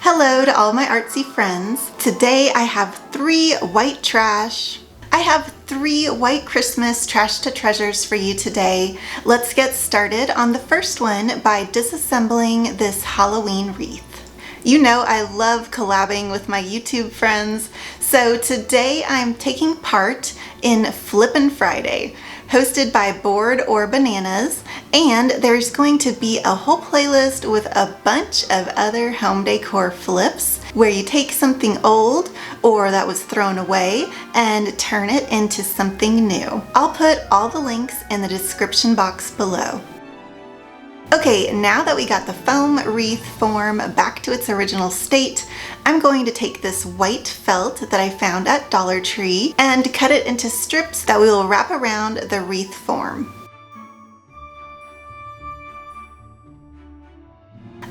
Hello to all my artsy friends. Today I have three white Christmas trash to treasures for you today. Let's get started on the first one by disassembling this Halloween wreath. You know I love collabing with my YouTube friends, so today I'm taking part in Flippin Friday, hosted by Board or Bananas, and there's going to be a whole playlist with a bunch of other home decor flips where you take something old or that was thrown away and turn it into something new. I'll put all the links in the description box below. Okay, now that we got the foam wreath form back to its original state, I'm going to take this white felt that I found at Dollar Tree and cut it into strips that we will wrap around the wreath form.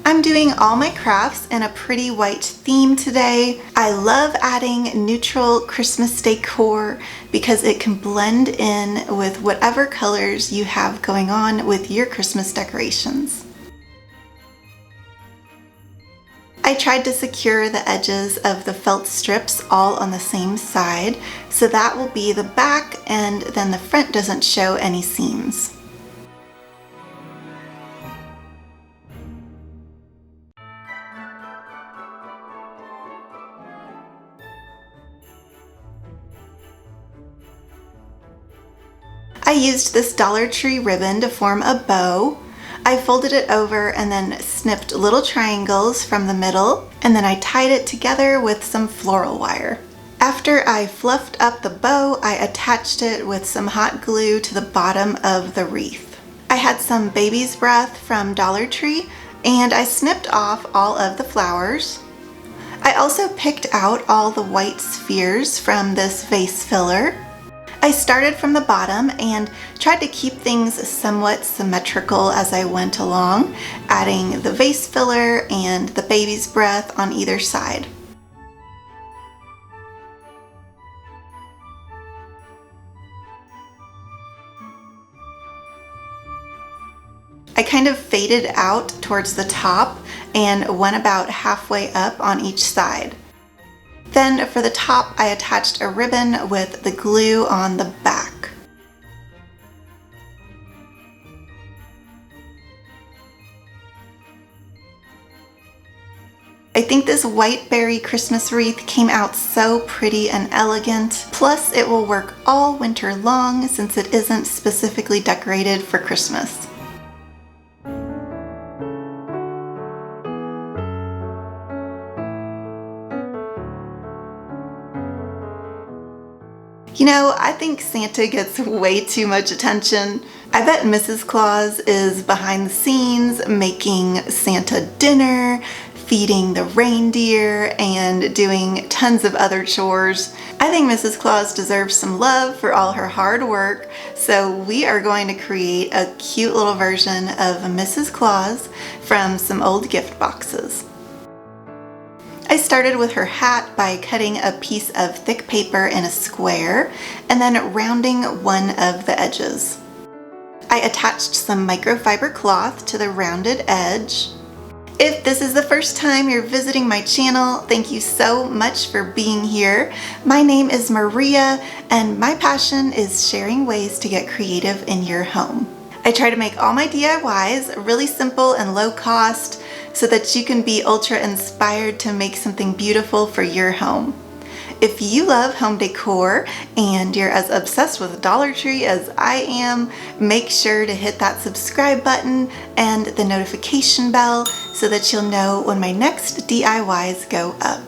I'm doing all my crafts in a pretty white theme today. I love adding neutral Christmas decor because it can blend in with whatever colors you have going on with your Christmas decorations. I tried to secure the edges of the felt strips all on the same side, so that will be the back and then the front doesn't show any seams. I used this Dollar Tree ribbon to form a bow. I folded it over and then snipped little triangles from the middle, and then I tied it together with some floral wire. After I fluffed up the bow, I attached it with some hot glue to the bottom of the wreath. I had some baby's breath from Dollar Tree, and I snipped off all of the flowers. I also picked out all the white spheres from this vase filler. I started from the bottom and tried to keep things somewhat symmetrical as I went along, adding the vase filler and the baby's breath on either side. I kind of faded out towards the top and went about halfway up on each side. Then for the top, I attached a ribbon with the glue on the back. I think this white berry Christmas wreath came out so pretty and elegant. Plus, it will work all winter long since it isn't specifically decorated for Christmas. You know, I think Santa gets way too much attention. I bet Mrs. Claus is behind the scenes making Santa dinner, feeding the reindeer, and doing tons of other chores. I think Mrs. Claus deserves some love for all her hard work, so we are going to create a cute little version of Mrs. Claus from some old gift boxes. I started with her hat by cutting a piece of thick paper in a square and then rounding one of the edges. I attached some microfiber cloth to the rounded edge. If this is the first time you're visiting my channel, thank you so much for being here. My name is Maria, and my passion is sharing ways to get creative in your home. I try to make all my DIYs really simple and low cost so that you can be ultra inspired to make something beautiful for your home. If you love home decor and you're as obsessed with Dollar Tree as I am, make sure to hit that subscribe button and the notification bell so that you'll know when my next DIYs go up.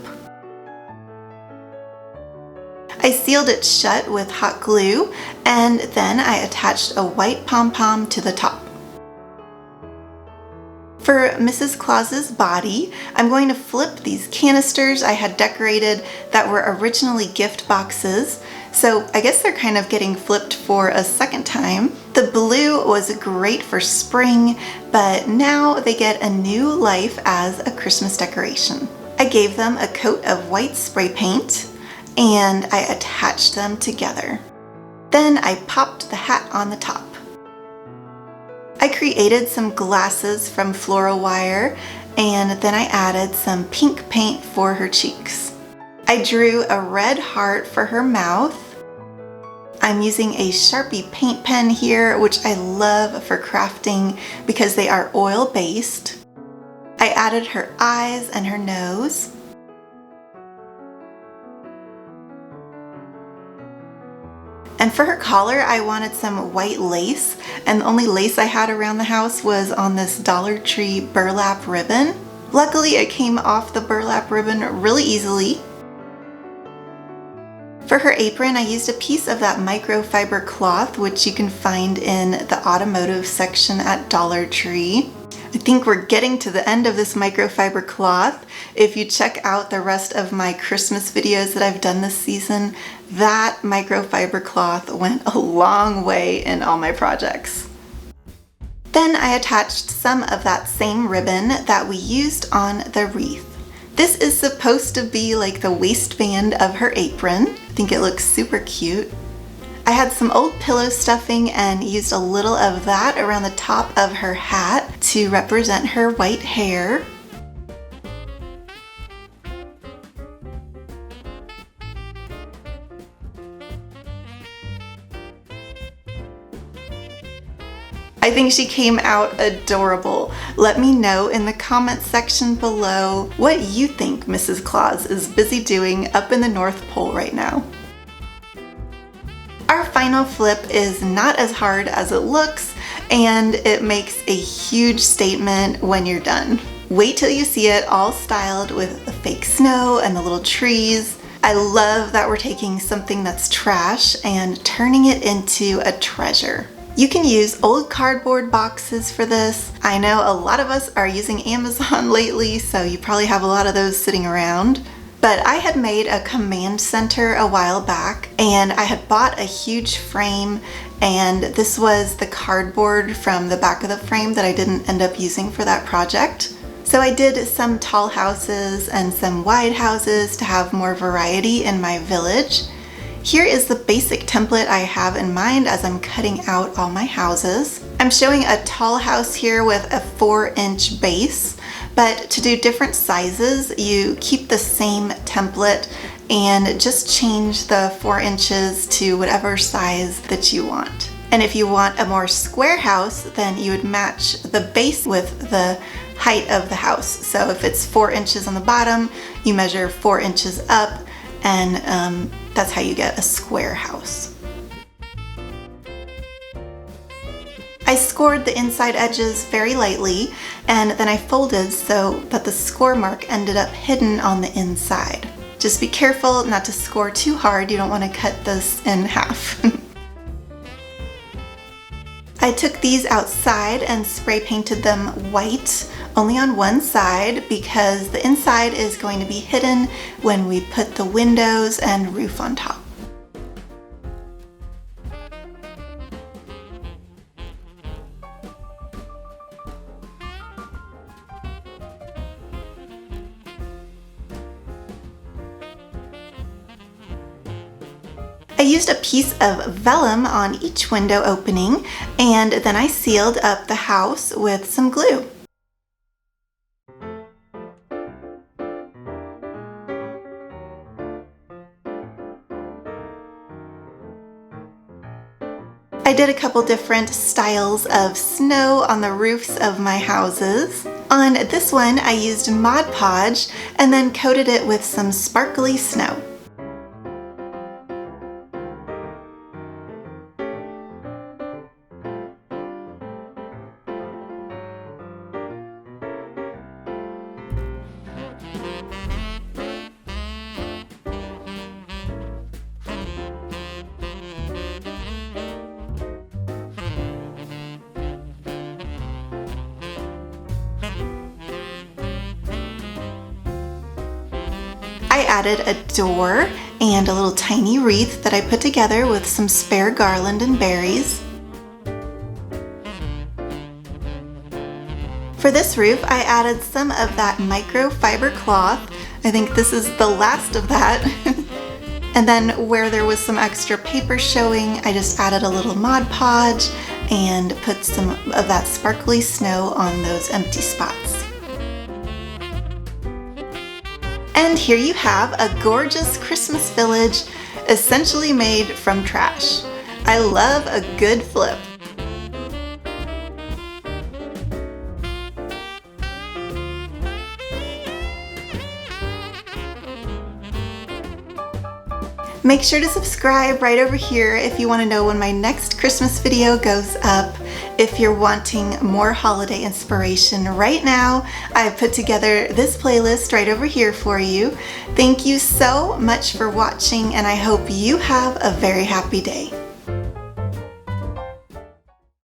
I sealed it shut with hot glue, and then I attached a white pom-pom to the top. For Mrs. Claus's body, I'm going to flip these canisters I had decorated that were originally gift boxes, so I guess they're kind of getting flipped for a second time. The blue was great for spring, but now they get a new life as a Christmas decoration. I gave them a coat of white spray paint, and I attached them together. Then I popped the hat on the top. I created some glasses from floral wire and then I added some pink paint for her cheeks. I drew a red heart for her mouth. I'm using a Sharpie paint pen here, which I love for crafting because they are oil-based. I added her eyes and her nose. And for her collar, I wanted some white lace, and the only lace I had around the house was on this Dollar Tree burlap ribbon. Luckily, it came off the burlap ribbon really easily. For her apron, I used a piece of that microfiber cloth, which you can find in the automotive section at Dollar Tree. I think we're getting to the end of this microfiber cloth. If you check out the rest of my Christmas videos that I've done this season, that microfiber cloth went a long way in all my projects. Then I attached some of that same ribbon that we used on the wreath. This is supposed to be like the waistband of her apron. I think it looks super cute. I had some old pillow stuffing and used a little of that around the top of her hat to represent her white hair. I think she came out adorable. Let me know in the comments section below what you think Mrs. Claus is busy doing up in the North Pole right now. Our final flip is not as hard as it looks, and it makes a huge statement when you're done. Wait till you see it all styled with the fake snow and the little trees. I love that we're taking something that's trash and turning it into a treasure. You can use old cardboard boxes for this. I know a lot of us are using Amazon lately, so you probably have a lot of those sitting around. But I had made a command center a while back, and I had bought a huge frame, and this was the cardboard from the back of the frame that I didn't end up using for that project. So I did some tall houses and some wide houses to have more variety in my village. Here is the basic template I have in mind as I'm cutting out all my houses. I'm showing a tall house here with a 4-inch base, but to do different sizes, you keep the same template and just change the 4 inches to whatever size that you want. And if you want a more square house, then you would match the base with the height of the house. So if it's 4 inches on the bottom, you measure 4 inches up, and that's how you get a square house. I scored the inside edges very lightly, and then I folded so that the score mark ended up hidden on the inside. Just be careful not to score too hard. You don't want to cut this in half. I took these outside and spray painted them white, only on one side, because the inside is going to be hidden when we put the windows and roof on top. I used a piece of vellum on each window opening, and then I sealed up the house with some glue. I did a couple different styles of snow on the roofs of my houses. On this one, I used Mod Podge and then coated it with some sparkly snow. I added a door and a little tiny wreath that I put together with some spare garland and berries. For this roof, I added some of that microfiber cloth. I think this is the last of that. And then where there was some extra paper showing, I just added a little Mod Podge and put some of that sparkly snow on those empty spots. And here you have a gorgeous Christmas village essentially made from trash. I love a good flip. Make sure to subscribe right over here if you want to know when my next Christmas video goes up. If you're wanting more holiday inspiration right now, I've put together this playlist right over here for you. Thank you so much for watching, and I hope you have a very happy day.